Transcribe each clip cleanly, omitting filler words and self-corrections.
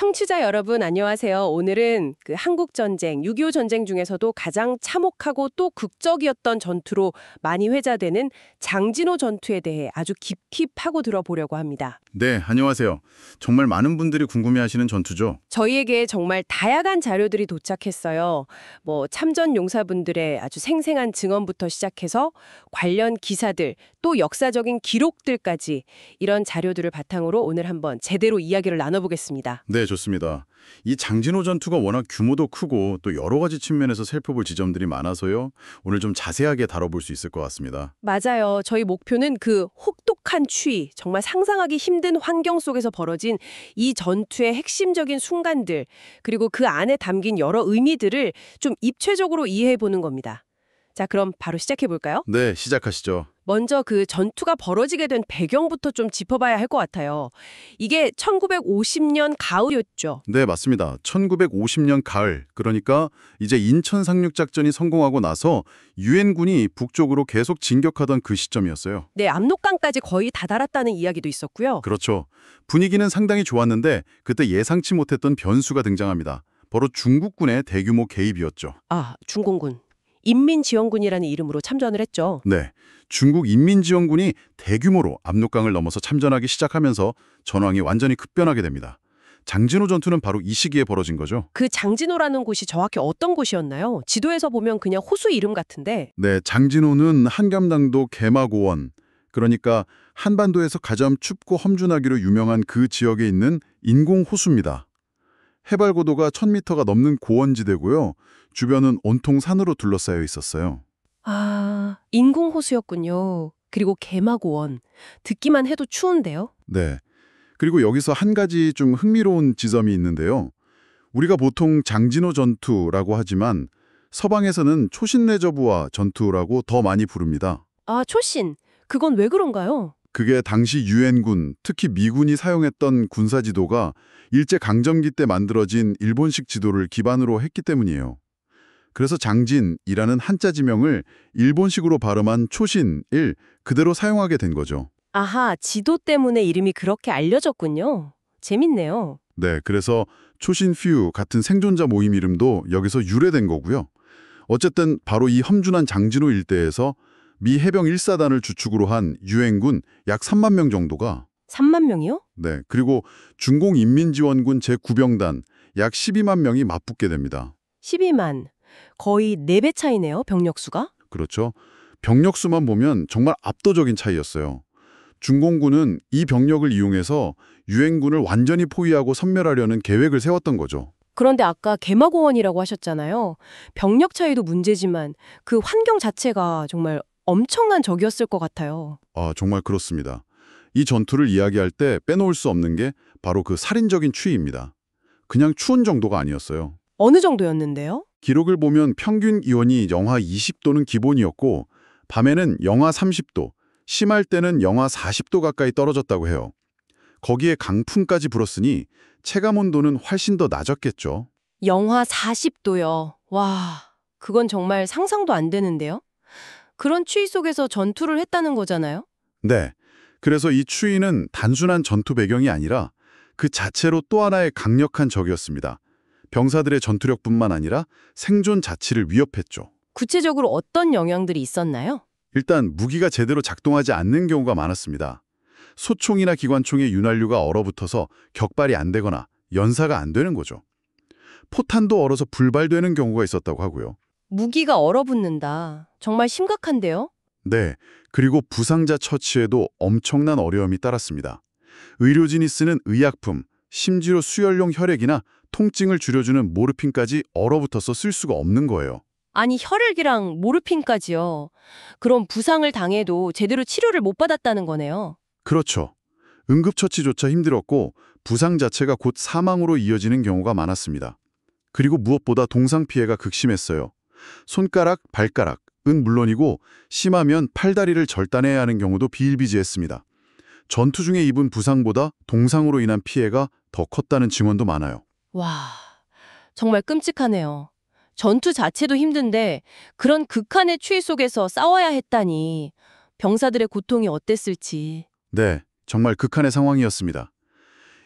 청취자 여러분 안녕하세요. 오늘은 그 한국 전쟁, 6.25 전쟁 중에서도 가장 참혹하고 또 극적이었던 전투로 많이 회자되는 장진호 전투에 대해 아주 깊이 파고 들어보려고 합니다. 네, 안녕하세요. 정말 많은 분들이 궁금해하시는 전투죠. 저희에게 정말 다양한 자료들이 도착했어요. 참전 용사분들의 아주 생생한 증언부터 시작해서 관련 기사들, 또 역사적인 기록들까지 이런 자료들을 바탕으로 오늘 한번 제대로 이야기를 나눠보겠습니다. 네, 좋습니다. 이 장진호 전투가 워낙 규모도 크고 또 여러 가지 측면에서 살펴볼 지점들이 많아서요. 오늘 좀 자세하게 다뤄볼 수 있을 것 같습니다. 맞아요. 저희 목표는 그 혹독한 추위, 정말 상상하기 힘든 환경 속에서 벌어진 이 전투의 핵심적인 순간들, 그리고 그 안에 담긴 여러 의미들을 좀 입체적으로 이해해보는 겁니다. 자, 그럼 바로 시작해볼까요? 네, 시작하시죠. 먼저 그 전투가 벌어지게 된 배경부터 좀 짚어봐야 할 것 같아요. 이게 1950년 가을이었죠. 네, 맞습니다. 1950년 가을, 그러니까 이제 인천 상륙작전이 성공하고 나서 유엔군이 북쪽으로 계속 진격하던 그 시점이었어요. 네, 압록강까지 거의 다다랐다는 이야기도 있었고요. 그렇죠. 분위기는 상당히 좋았는데 그때 예상치 못했던 변수가 등장합니다. 바로 중국군의 대규모 개입이었죠. 아, 중공군. 인민지원군이라는 이름으로 참전을 했죠. 네, 중국 인민지원군이 대규모로 압록강을 넘어서 참전하기 시작하면서 전황이 완전히 급변하게 됩니다. 장진호 전투는 바로 이 시기에 벌어진 거죠. 그 장진호라는 곳이 정확히 어떤 곳이었나요? 지도에서 보면 그냥 호수 이름 같은데. 네, 장진호는 한감당도 개마고원, 그러니까 한반도에서 가장 춥고 험준하기로 유명한 그 지역에 있는 인공호수입니다. 해발 고도가 1000m가 넘는 고원지대고요. 주변은 온통 산으로 둘러싸여 있었어요. 아, 인공호수였군요. 그리고 개마고원. 듣기만 해도 추운데요? 네. 그리고 여기서 한 가지 좀 흥미로운 지점이 있는데요. 우리가 보통 장진호 전투라고 하지만 서방에서는 초신레저부와 전투라고 더 많이 부릅니다. 아, 초신. 그건 왜 그런가요? 그게 당시 유엔군, 특히 미군이 사용했던 군사지도가 일제강점기 때 만들어진 일본식 지도를 기반으로 했기 때문이에요. 그래서 장진이라는 한자 지명을 일본식으로 발음한 초신을 그대로 사용하게 된 거죠. 아하, 지도 때문에 이름이 그렇게 알려졌군요. 재밌네요. 네, 그래서 초신퓨 같은 생존자 모임 이름도 여기서 유래된 거고요. 어쨌든 바로 이 험준한 장진호 일대에서 미 해병 1사단을 주축으로 한 유엔군 약 3만 명 정도가 3만 명이요? 네, 그리고 중공인민지원군 제9병단 약 12만 명이 맞붙게 됩니다. 12만. 거의 4배 차이네요, 병력수가. 그렇죠. 병력 수만 보면 정말 압도적인 차이였어요. 중공군은 이 병력을 이용해서 유엔군을 완전히 포위하고 섬멸하려는 계획을 세웠던 거죠. 그런데 아까 개마고원이라고 하셨잖아요. 병력 차이도 문제지만 그 환경 자체가 정말 엄청난 적이었을 것 같아요. 아, 정말 그렇습니다. 이 전투를 이야기할 때 빼놓을 수 없는 게 바로 그 살인적인 추위입니다. 그냥 추운 정도가 아니었어요. 어느 정도였는데요? 기록을 보면 평균 기온이 영하 20도는 기본이었고 밤에는 영하 30도, 심할 때는 영하 40도 가까이 떨어졌다고 해요. 거기에 강풍까지 불었으니 체감 온도는 훨씬 더 낮았겠죠. 영하 40도요. 와, 그건 정말 상상도 안 되는데요? 그런 추위 속에서 전투를 했다는 거잖아요? 네, 그래서 이 추위는 단순한 전투 배경이 아니라 그 자체로 또 하나의 강력한 적이었습니다. 병사들의 전투력뿐만 아니라 생존 자체를 위협했죠. 구체적으로 어떤 영향들이 있었나요? 일단 무기가 제대로 작동하지 않는 경우가 많았습니다. 소총이나 기관총의 윤활유가 얼어붙어서 격발이 안 되거나 연사가 안 되는 거죠. 포탄도 얼어서 불발되는 경우가 있었다고 하고요. 무기가 얼어붙는다. 정말 심각한데요? 네, 그리고 부상자 처치에도 엄청난 어려움이 따랐습니다. 의료진이 쓰는 의약품, 심지어 수혈용 혈액이나 통증을 줄여주는 모르핀까지 얼어붙어서 쓸 수가 없는 거예요. 아니, 혈액이랑 모르핀까지요. 그럼 부상을 당해도 제대로 치료를 못 받았다는 거네요. 그렇죠. 응급처치조차 힘들었고 부상 자체가 곧 사망으로 이어지는 경우가 많았습니다. 그리고 무엇보다 동상 피해가 극심했어요. 손가락, 발가락은 물론이고 심하면 팔다리를 절단해야 하는 경우도 비일비재했습니다. 전투 중에 입은 부상보다 동상으로 인한 피해가 더 컸다는 증언도 많아요. 와, 정말 끔찍하네요. 전투 자체도 힘든데 그런 극한의 추위 속에서 싸워야 했다니 병사들의 고통이 어땠을지. 네, 정말 극한의 상황이었습니다.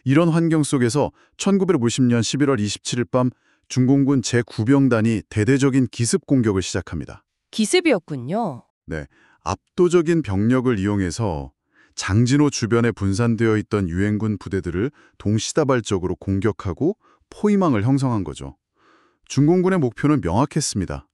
이런 환경 속에서 1950년 11월 27일 밤 중공군 제9병단이 대대적인 기습 공격을 시작합니다. 기습이었군요. 네, 압도적인 병력을 이용해서 장진호 주변에 분산되어 있던 유엔군 부대들을 동시다발적으로 공격하고 포위망을 형성한 거죠. 중공군의 목표는 명확했습니다.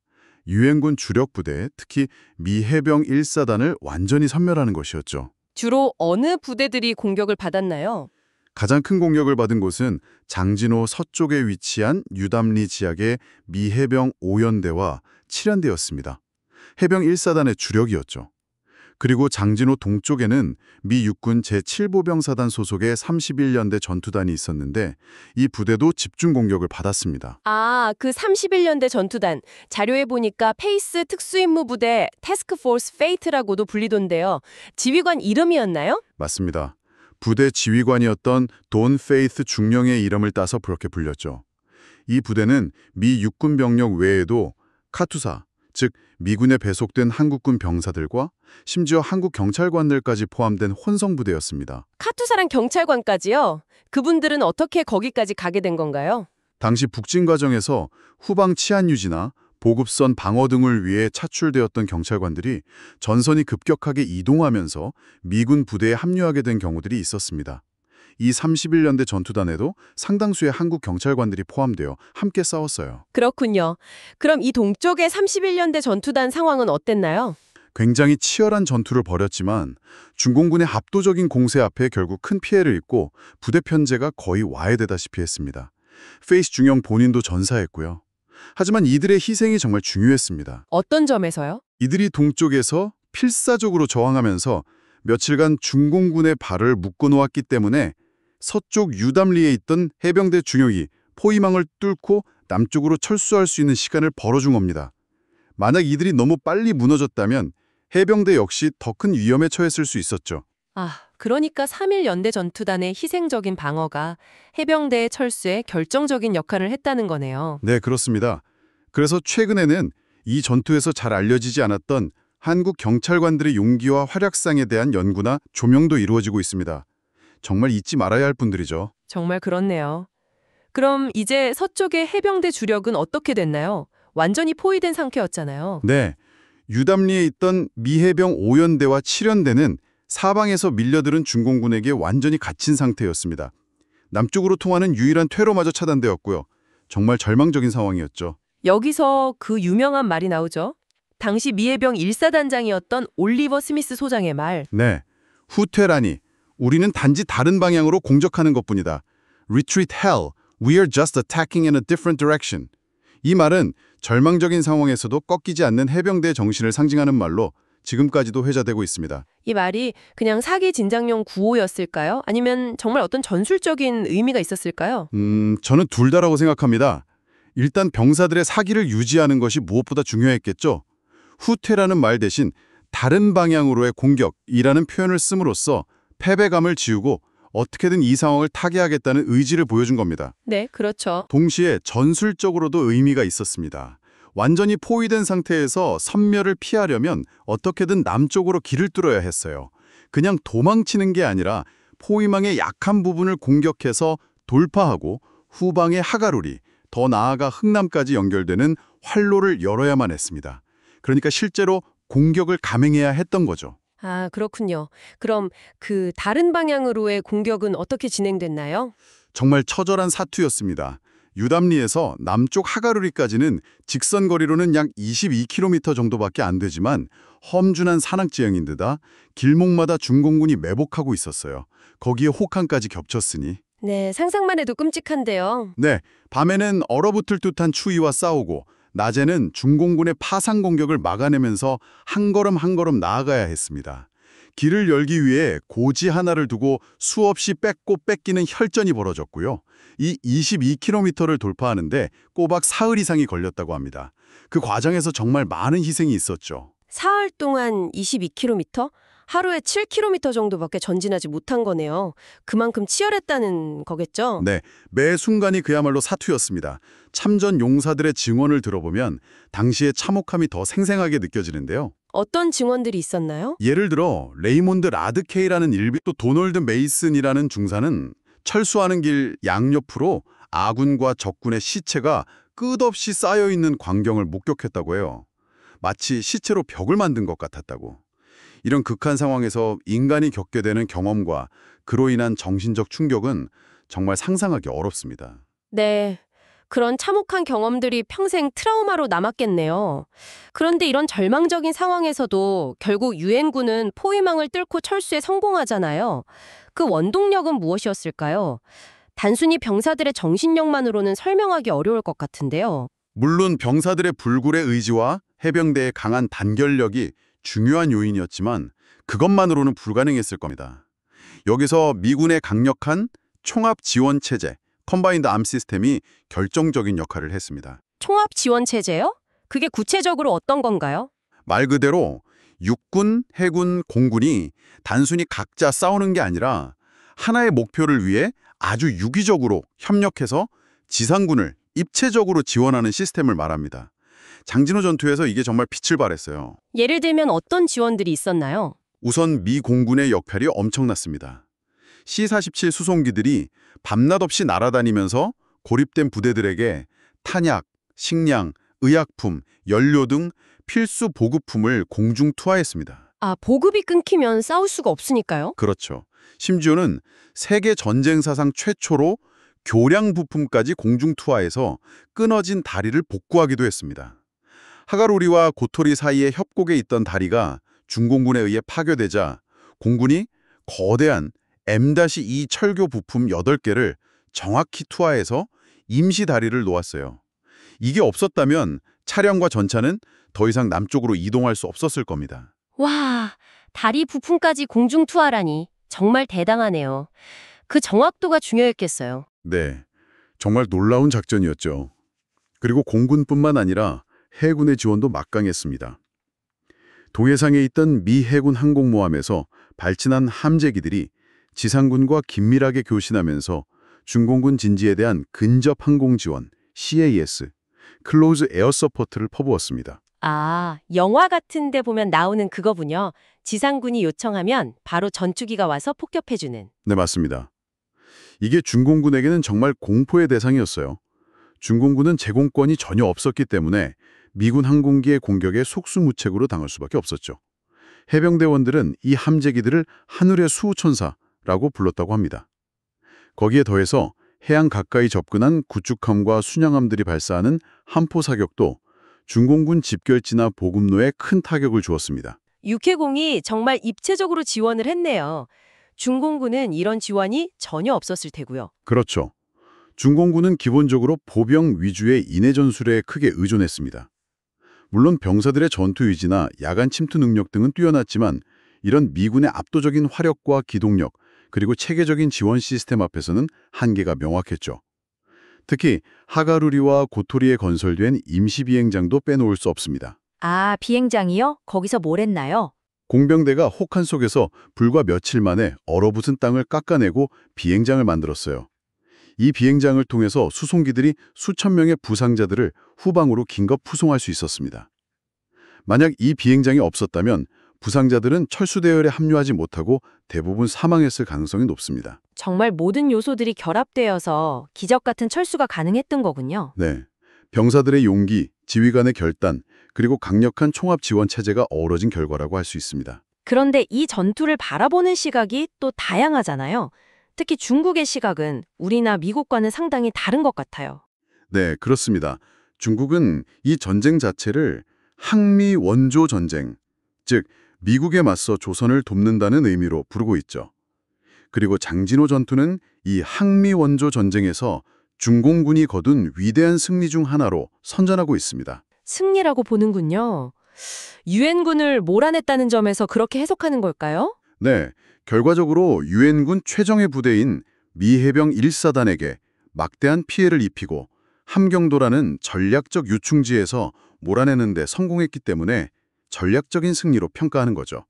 유엔군 주력 부대, 특히 미 해병 1사단을 완전히 섬멸하는 것이었죠. 주로 어느 부대들이 공격을 받았나요? 가장 큰 공격을 받은 곳은 장진호 서쪽에 위치한 유담리 지역의 미 해병 5연대와 7연대였습니다. 해병 1사단의 주력이었죠. 그리고 장진호 동쪽에는 미 육군 제7보병사단 소속의 31연대 전투단이 있었는데 이 부대도 집중 공격을 받았습니다. 아, 그 31년대 전투단. 자료에 보니까 페이스 특수임무 부대 태스크포스 페이트라고도 불리던데요. 지휘관 이름이었나요? 맞습니다. 부대 지휘관이었던 돈 페이스 중령의 이름을 따서 그렇게 불렸죠. 이 부대는 미 육군 병력 외에도 카투사, 즉 미군에 배속된 한국군 병사들과 심지어 한국 경찰관들까지 포함된 혼성부대였습니다. 카투사랑 경찰관까지요? 그분들은 어떻게 거기까지 가게 된 건가요? 당시 북진 과정에서 후방 치안 유지나 보급선 방어 등을 위해 차출되었던 경찰관들이 전선이 급격하게 이동하면서 미군 부대에 합류하게 된 경우들이 있었습니다. 이 31년대 전투단에도 상당수의 한국 경찰관들이 포함되어 함께 싸웠어요. 그렇군요. 그럼 이 동쪽의 31년대 전투단 상황은 어땠나요? 굉장히 치열한 전투를 벌였지만 중공군의 압도적인 공세 앞에 결국 큰 피해를 입고 부대 편제가 거의 와해되다시피 했습니다. 페이스 중령 본인도 전사했고요. 하지만 이들의 희생이 정말 중요했습니다. 어떤 점에서요? 이들이 동쪽에서 필사적으로 저항하면서 며칠간 중공군의 발을 묶어놓았기 때문에 서쪽 유담리에 있던 해병대 중령이 포위망을 뚫고 남쪽으로 철수할 수 있는 시간을 벌어준 겁니다. 만약 이들이 너무 빨리 무너졌다면 해병대 역시 더 큰 위험에 처했을 수 있었죠. 아, 그러니까 3.1연대 전투단의 희생적인 방어가 해병대의 철수에 결정적인 역할을 했다는 거네요. 네, 그렇습니다. 그래서 최근에는 이 전투에서 잘 알려지지 않았던 한국 경찰관들의 용기와 활약상에 대한 연구나 조명도 이루어지고 있습니다. 정말 잊지 말아야 할 분들이죠. 정말 그렇네요. 그럼 이제 서쪽의 해병대 주력은 어떻게 됐나요? 완전히 포위된 상태였잖아요. 네, 유담리에 있던 미해병 5연대와 7연대는 사방에서 밀려들은 중공군에게 완전히 갇힌 상태였습니다. 남쪽으로 통하는 유일한 퇴로마저 차단되었고요. 정말 절망적인 상황이었죠. 여기서 그 유명한 말이 나오죠. 당시 미해병 1사단장이었던 올리버 스미스 소장의 말. 네, 후퇴라니 우리는 단지 다른 방향으로 공격하는 것뿐이다. Retreat hell, we are just attacking in a different direction. 이 말은 절망적인 상황에서도 꺾이지 않는 해병대의 정신을 상징하는 말로 지금까지도 회자되고 있습니다. 이 말이 그냥 사기 진작용 구호였을까요? 아니면 정말 어떤 전술적인 의미가 있었을까요? 저는 둘 다라고 생각합니다. 일단 병사들의 사기를 유지하는 것이 무엇보다 중요했겠죠. 후퇴라는 말 대신 다른 방향으로의 공격이라는 표현을 씀으로써 패배감을 지우고 어떻게든 이 상황을 타개하겠다는 의지를 보여준 겁니다. 네, 그렇죠. 동시에 전술적으로도 의미가 있었습니다. 완전히 포위된 상태에서 섬멸을 피하려면 어떻게든 남쪽으로 길을 뚫어야 했어요. 그냥 도망치는 게 아니라 포위망의 약한 부분을 공격해서 돌파하고 후방의 하가루리, 더 나아가 흥남까지 연결되는 활로를 열어야만 했습니다. 그러니까 실제로 공격을 감행해야 했던 거죠. 아, 그렇군요. 그럼 그 다른 방향으로의 공격은 어떻게 진행됐나요? 정말 처절한 사투였습니다. 유담리에서 남쪽 하가루리까지는 직선 거리로는 약 22km 정도밖에 안 되지만 험준한 산악지형인데다 길목마다 중공군이 매복하고 있었어요. 거기에 혹한까지 겹쳤으니. 네, 상상만 해도 끔찍한데요. 네, 밤에는 얼어붙을 듯한 추위와 싸우고 낮에는 중공군의 파상 공격을 막아내면서 한 걸음 한 걸음 나아가야 했습니다. 길을 열기 위해 고지 하나를 두고 수없이 뺏고 뺏기는 혈전이 벌어졌고요. 이 22km를 돌파하는데 꼬박 사흘 이상이 걸렸다고 합니다. 그 과정에서 정말 많은 희생이 있었죠. 사흘 동안 22km? 하루에 7km 정도밖에 전진하지 못한 거네요. 그만큼 치열했다는 거겠죠? 네, 매 순간이 그야말로 사투였습니다. 참전 용사들의 증언을 들어보면 당시의 참혹함이 더 생생하게 느껴지는데요. 어떤 증언들이 있었나요? 예를 들어 레이몬드 라드케이라는 일비 또 도널드 메이슨이라는 중사는 철수하는 길 양옆으로 아군과 적군의 시체가 끝없이 쌓여있는 광경을 목격했다고 해요. 마치 시체로 벽을 만든 것 같았다고. 이런 극한 상황에서 인간이 겪게 되는 경험과 그로 인한 정신적 충격은 정말 상상하기 어렵습니다. 네. 그런 참혹한 경험들이 평생 트라우마로 남았겠네요. 그런데 이런 절망적인 상황에서도 결국 유엔군은 포위망을 뚫고 철수에 성공하잖아요. 그 원동력은 무엇이었을까요? 단순히 병사들의 정신력만으로는 설명하기 어려울 것 같은데요. 물론 병사들의 불굴의 의지와 해병대의 강한 단결력이 중요한 요인이었지만 그것만으로는 불가능했을 겁니다. 여기서 미군의 강력한 총합 지원 체제, 컴바인드 암 시스템이 결정적인 역할을 했습니다. 총합 지원 체제요? 그게 구체적으로 어떤 건가요? 말 그대로 육군, 해군, 공군이 단순히 각자 싸우는 게 아니라 하나의 목표를 위해 아주 유기적으로 협력해서 지상군을 입체적으로 지원하는 시스템을 말합니다. 장진호 전투에서 이게 정말 빛을 발했어요. 예를 들면 어떤 지원들이 있었나요? 우선 미 공군의 역할이 엄청났습니다. C-47 수송기들이 밤낮 없이 날아다니면서 고립된 부대들에게 탄약, 식량, 의약품, 연료 등 필수 보급품을 공중 투하했습니다. 아, 보급이 끊기면 싸울 수가 없으니까요. 그렇죠. 심지어는 세계 전쟁 사상 최초로 교량 부품까지 공중 투하해서 끊어진 다리를 복구하기도 했습니다. 하가로리와 고토리 사이에 협곡에 있던 다리가 중공군에 의해 파괴되자 공군이 거대한 M-2 철교 부품 8개를 정확히 투하해서 임시 다리를 놓았어요. 이게 없었다면 차량과 전차는 더 이상 남쪽으로 이동할 수 없었을 겁니다. 와, 다리 부품까지 공중 투하라니 정말 대단하네요. 그 정확도가 중요했겠어요. 네, 정말 놀라운 작전이었죠. 그리고 공군뿐만 아니라 해군의 지원도 막강했습니다. 동해상에 있던 미 해군 항공모함에서 발진한 함재기들이 지상군과 긴밀하게 교신하면서 중공군 진지에 대한 근접 항공 지원, CAS, 클로즈 에어 서포트를 퍼부었습니다. 아, 영화 같은 데 보면 나오는 그거군요. 지상군이 요청하면 바로 전투기가 와서 폭격해주는. 네, 맞습니다. 이게 중공군에게는 정말 공포의 대상이었어요. 중공군은 제공권이 전혀 없었기 때문에 미군 항공기의 공격에 속수무책으로 당할 수밖에 없었죠. 해병대원들은 이 함재기들을 하늘의 수호천사라고 불렀다고 합니다. 거기에 더해서 해안 가까이 접근한 구축함과 순양함들이 발사하는 함포 사격도 중공군 집결지나 보급로에 큰 타격을 주었습니다. 육해공이 정말 입체적으로 지원을 했네요. 중공군은 이런 지원이 전혀 없었을 테고요. 그렇죠. 중공군은 기본적으로 보병 위주의 인해 전술에 크게 의존했습니다. 물론 병사들의 전투 의지나 야간 침투 능력 등은 뛰어났지만 이런 미군의 압도적인 화력과 기동력, 그리고 체계적인 지원 시스템 앞에서는 한계가 명확했죠. 특히 하가루리와 고토리에 건설된 임시 비행장도 빼놓을 수 없습니다. 아, 비행장이요? 거기서 뭘 했나요? 공병대가 혹한 속에서 불과 며칠 만에 얼어붙은 땅을 깎아내고 비행장을 만들었어요. 이 비행장을 통해서 수송기들이 수천 명의 부상자들을 후방으로 긴급 후송할 수 있었습니다. 만약 이 비행장이 없었다면 부상자들은 철수대열에 합류하지 못하고 대부분 사망했을 가능성이 높습니다. 정말 모든 요소들이 결합되어서 기적 같은 철수가 가능했던 거군요. 네, 병사들의 용기, 지휘관의 결단, 그리고 강력한 총합 지원 체제가 어우러진 결과라고 할 수 있습니다. 그런데 이 전투를 바라보는 시각이 또 다양하잖아요. 특히 중국의 시각은 우리나 미국과는 상당히 다른 것 같아요. 네, 그렇습니다. 중국은 이 전쟁 자체를 항미 원조 전쟁, 즉 미국에 맞서 조선을 돕는다는 의미로 부르고 있죠. 그리고 장진호 전투는 이 항미 원조 전쟁에서 중공군이 거둔 위대한 승리 중 하나로 선전하고 있습니다. 승리라고 보는군요. 유엔군을 몰아냈다는 점에서 그렇게 해석하는 걸까요? 네, 결과적으로 유엔군 최정예 부대인 미 해병 1사단에게 막대한 피해를 입히고 함경도라는 전략적 유충지에서 몰아내는 데 성공했기 때문에 전략적인 승리로 평가하는 거죠.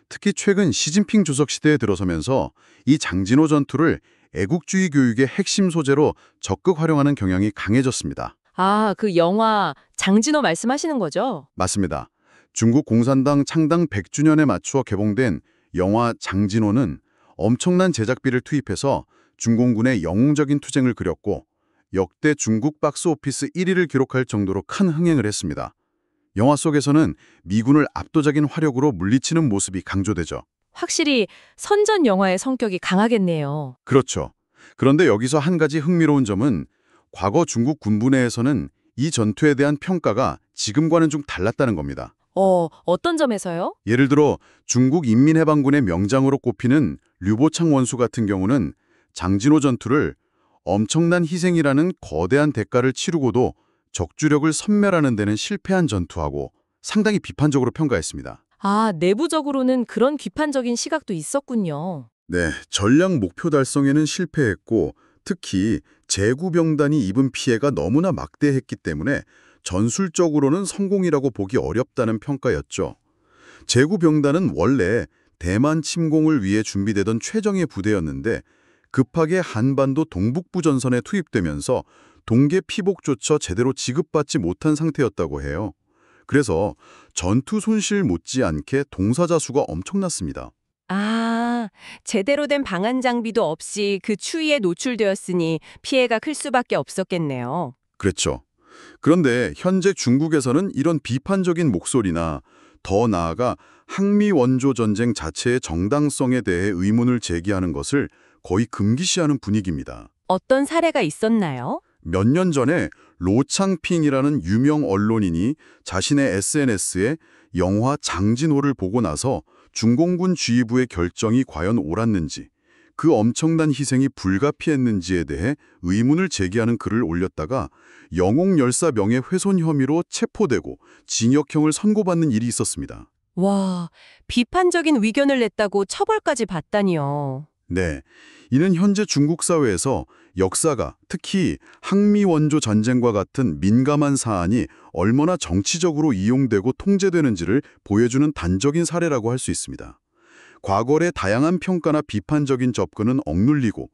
특히 최근 시진핑 주석 시대에 들어서면서 이 장진호 전투를 애국주의 교육의 핵심 소재로 적극 활용하는 경향이 강해졌습니다. 아, 그 영화 장진호 말씀하시는 거죠? 맞습니다. 중국 공산당 창당 100주년에 맞추어 개봉된 영화 장진호는 엄청난 제작비를 투입해서 중공군의 영웅적인 투쟁을 그렸고 역대 중국 박스오피스 1위를 기록할 정도로 큰 흥행을 했습니다. 영화 속에서는 미군을 압도적인 화력으로 물리치는 모습이 강조되죠. 확실히 선전 영화의 성격이 강하겠네요. 그렇죠. 그런데 여기서 한 가지 흥미로운 점은 과거 중국 군부 내에서는 이 전투에 대한 평가가 지금과는 좀 달랐다는 겁니다. 어떤 점에서요? 예를 들어 중국 인민해방군의 명장으로 꼽히는 류보창 원수 같은 경우는 장진호 전투를 엄청난 희생이라는 거대한 대가를 치르고도 적주력을 섬멸하는 데는 실패한 전투하고 상당히 비판적으로 평가했습니다. 아, 내부적으로는 그런 비판적인 시각도 있었군요. 네, 전략 목표 달성에는 실패했고 특히 제구병단이 입은 피해가 너무나 막대했기 때문에 전술적으로는 성공이라고 보기 어렵다는 평가였죠. 제구병단은 원래 대만 침공을 위해 준비되던 최정예 부대였는데 급하게 한반도 동북부 전선에 투입되면서 동계 피복조차 제대로 지급받지 못한 상태였다고 해요. 그래서 전투 손실 못지않게 동사자 수가 엄청났습니다. 아, 제대로 된 방한 장비도 없이 그 추위에 노출되었으니 피해가 클 수밖에 없었겠네요. 그렇죠. 그런데 현재 중국에서는 이런 비판적인 목소리나 더 나아가 항미 원조 전쟁 자체의 정당성에 대해 의문을 제기하는 것을 거의 금기시하는 분위기입니다. 어떤 사례가 있었나요? 몇 년 전에 로창핑이라는 유명 언론인이 자신의 SNS에 영화 장진호를 보고 나서 중공군 지휘부의 결정이 과연 옳았는지, 그 엄청난 희생이 불가피했는지에 대해 의문을 제기하는 글을 올렸다가 영웅열사 명예훼손 혐의로 체포되고 징역형을 선고받는 일이 있었습니다. 와, 비판적인 의견을 냈다고 처벌까지 받다니요. 네, 이는 현재 중국 사회에서 역사가 특히 항미 원조 전쟁과 같은 민감한 사안이 얼마나 정치적으로 이용되고 통제되는지를 보여주는 단적인 사례라고 할 수 있습니다. 과거의 다양한 평가나 비판적인 접근은 억눌리고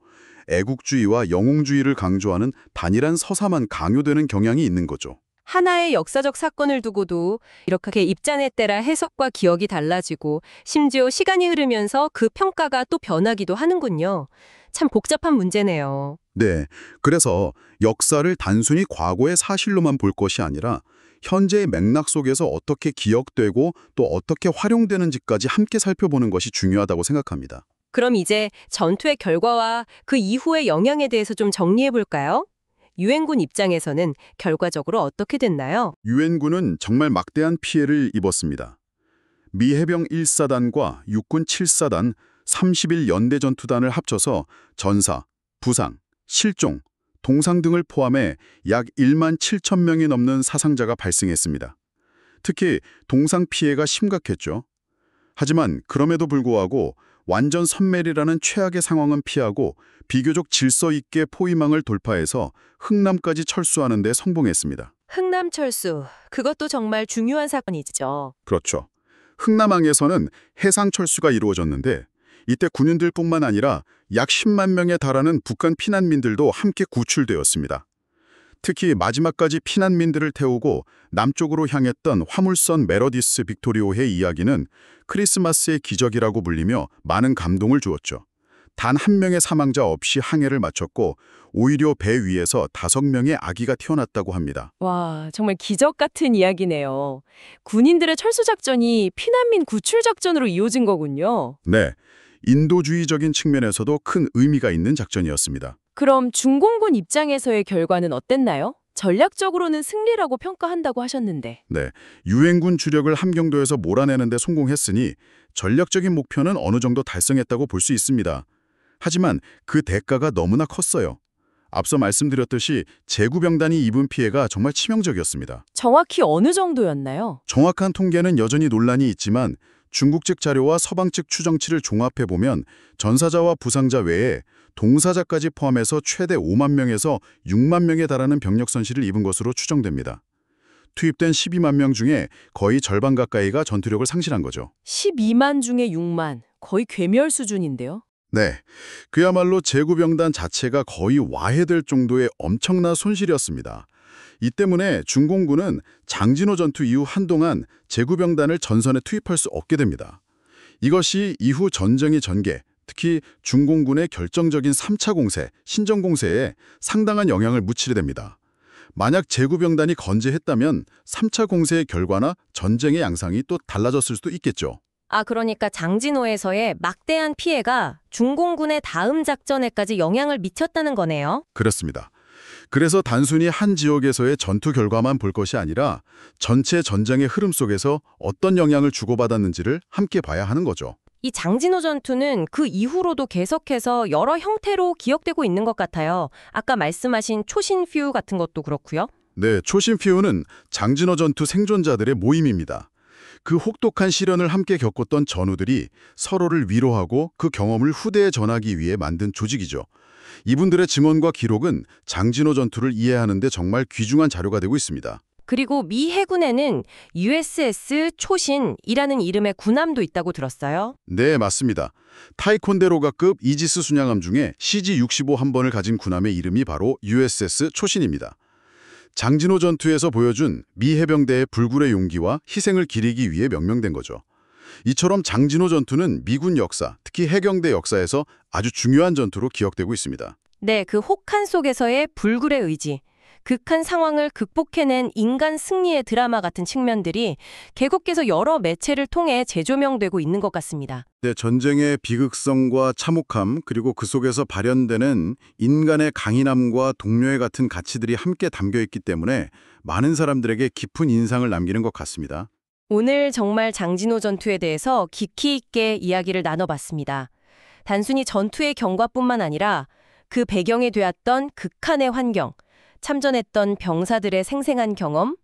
애국주의와 영웅주의를 강조하는 단일한 서사만 강요되는 경향이 있는 거죠. 하나의 역사적 사건을 두고도 이렇게 입장에 따라 해석과 기억이 달라지고 심지어 시간이 흐르면서 그 평가가 또 변하기도 하는군요. 참 복잡한 문제네요. 네, 그래서 역사를 단순히 과거의 사실로만 볼 것이 아니라 현재의 맥락 속에서 어떻게 기억되고 또 어떻게 활용되는지까지 함께 살펴보는 것이 중요하다고 생각합니다. 그럼 이제 전투의 결과와 그 이후의 영향에 대해서 좀 정리해 볼까요? 유엔군 입장에서는 결과적으로 어떻게 됐나요? 유엔군은 정말 막대한 피해를 입었습니다. 미 해병 1사단과 육군 7사단 31연대 전투단을 합쳐서 전사, 부상, 실종, 동상 등을 포함해 약 1만 7천 명이 넘는 사상자가 발생했습니다. 특히 동상 피해가 심각했죠. 하지만 그럼에도 불구하고 완전 섬멸이라는 최악의 상황은 피하고 비교적 질서 있게 포위망을 돌파해서 흥남까지 철수하는 데 성공했습니다. 흥남 철수, 그것도 정말 중요한 사건이죠. 그렇죠. 흥남항에서는 해상 철수가 이루어졌는데 이때 군인들뿐만 아니라 약 10만 명에 달하는 북한 피난민들도 함께 구출되었습니다. 특히 마지막까지 피난민들을 태우고 남쪽으로 향했던 화물선 메러디스 빅토리오의 이야기는 크리스마스의 기적이라고 불리며 많은 감동을 주었죠. 단 한 명의 사망자 없이 항해를 마쳤고 오히려 배 위에서 5명의 아기가 태어났다고 합니다. 와, 정말 기적 같은 이야기네요. 군인들의 철수 작전이 피난민 구출 작전으로 이어진 거군요. 네, 인도주의적인 측면에서도 큰 의미가 있는 작전이었습니다. 그럼 중공군 입장에서의 결과는 어땠나요? 전략적으로는 승리라고 평가한다고 하셨는데. 네, 유엔군 주력을 함경도에서 몰아내는 데 성공했으니 전략적인 목표는 어느 정도 달성했다고 볼 수 있습니다. 하지만 그 대가가 너무나 컸어요. 앞서 말씀드렸듯이 제구병단이 입은 피해가 정말 치명적이었습니다. 정확히 어느 정도였나요? 정확한 통계는 여전히 논란이 있지만 중국 측 자료와 서방 측 추정치를 종합해보면 전사자와 부상자 외에 동사자까지 포함해서 최대 5만 명에서 6만 명에 달하는 병력 손실을 입은 것으로 추정됩니다. 투입된 12만 명 중에 거의 절반 가까이가 전투력을 상실한 거죠. 12만 중에 6만, 거의 괴멸 수준인데요. 네, 그야말로 제구병단 자체가 거의 와해될 정도의 엄청난 손실이었습니다. 이 때문에 중공군은 장진호 전투 이후 한동안 제구병단을 전선에 투입할 수 없게 됩니다. 이것이 이후 전쟁의 전개, 특히 중공군의 결정적인 3차 공세, 신정 공세에 상당한 영향을 미치게 됩니다. 만약 제구병단이 건재했다면 3차 공세의 결과나 전쟁의 양상이 또 달라졌을 수도 있겠죠. 그러니까 장진호에서의 막대한 피해가 중공군의 다음 작전에까지 영향을 미쳤다는 거네요. 그렇습니다. 그래서 단순히 한 지역에서의 전투 결과만 볼 것이 아니라 전체 전쟁의 흐름 속에서 어떤 영향을 주고받았는지를 함께 봐야 하는 거죠. 이 장진호 전투는 그 이후로도 계속해서 여러 형태로 기억되고 있는 것 같아요. 아까 말씀하신 초신퓨 같은 것도 그렇고요. 네, 초신피우는 장진호 전투 생존자들의 모임입니다. 그 혹독한 시련을 함께 겪었던 전우들이 서로를 위로하고 그 경험을 후대에 전하기 위해 만든 조직이죠. 이분들의 증언과 기록은 장진호 전투를 이해하는 데 정말 귀중한 자료가 되고 있습니다. 그리고 미 해군에는 USS 초신이라는 이름의 군함도 있다고 들었어요. 네, 맞습니다. 타이콘데로가급 이지스 순양함 중에 CG-65 한 번을 가진 군함의 이름이 바로 USS 초신입니다. 장진호 전투에서 보여준 미 해병대의 불굴의 용기와 희생을 기리기 위해 명명된 거죠. 이처럼 장진호 전투는 미군 역사, 특히 해경대 역사에서 아주 중요한 전투로 기억되고 있습니다. 네, 그 혹한 속에서의 불굴의 의지, 극한 상황을 극복해낸 인간 승리의 드라마 같은 측면들이 계속해서 여러 매체를 통해 재조명되고 있는 것 같습니다. 네, 전쟁의 비극성과 참혹함, 그리고 그 속에서 발현되는 인간의 강인함과 동료애 같은 가치들이 함께 담겨있기 때문에 많은 사람들에게 깊은 인상을 남기는 것 같습니다. 오늘 정말 장진호 전투에 대해서 깊이 있게 이야기를 나눠봤습니다. 단순히 전투의 경과뿐만 아니라 그 배경이 되었던 극한의 환경, 참전했던 병사들의 생생한 경험,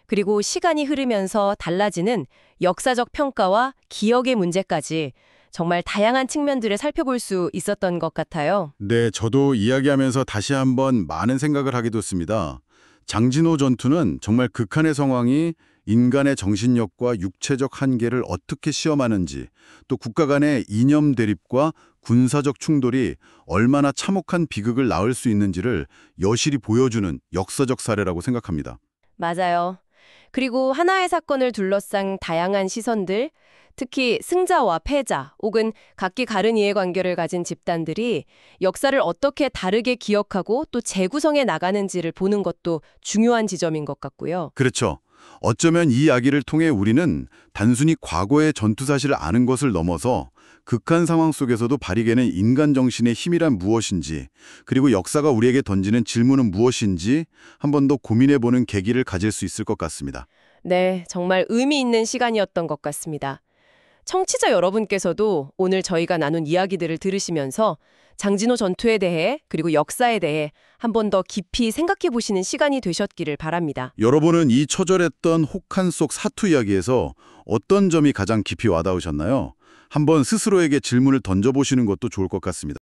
그리고 시간이 흐르면서 달라지는 역사적 평가와 기억의 문제까지 정말 다양한 측면들을 살펴볼 수 있었던 것 같아요. 네, 저도 이야기하면서 다시 한번 많은 생각을 하게 됐습니다. 장진호 전투는 정말 극한의 상황이 인간의 정신력과 육체적 한계를 어떻게 시험하는지, 또 국가 간의 이념 대립과 군사적 충돌이 얼마나 참혹한 비극을 낳을 수 있는지를 여실히 보여주는 역사적 사례라고 생각합니다. 맞아요. 그리고 하나의 사건을 둘러싼 다양한 시선들, 특히 승자와 패자 혹은 각기 다른 이해관계를 가진 집단들이 역사를 어떻게 다르게 기억하고 또 재구성해 나가는지를 보는 것도 중요한 지점인 것 같고요. 그렇죠. 어쩌면 이 이야기를 통해 우리는 단순히 과거의 전투 사실을 아는 것을 넘어서 극한 상황 속에서도 발휘되는 인간 정신의 힘이란 무엇인지, 그리고 역사가 우리에게 던지는 질문은 무엇인지 한 번 더 고민해보는 계기를 가질 수 있을 것 같습니다. 네, 정말 의미 있는 시간이었던 것 같습니다. 청취자 여러분께서도 오늘 저희가 나눈 이야기들을 들으시면서 장진호 전투에 대해 그리고 역사에 대해 한 번 더 깊이 생각해 보시는 시간이 되셨기를 바랍니다. 여러분은 이 처절했던 혹한 속 사투 이야기에서 어떤 점이 가장 깊이 와닿으셨나요? 한번 스스로에게 질문을 던져보시는 것도 좋을 것 같습니다.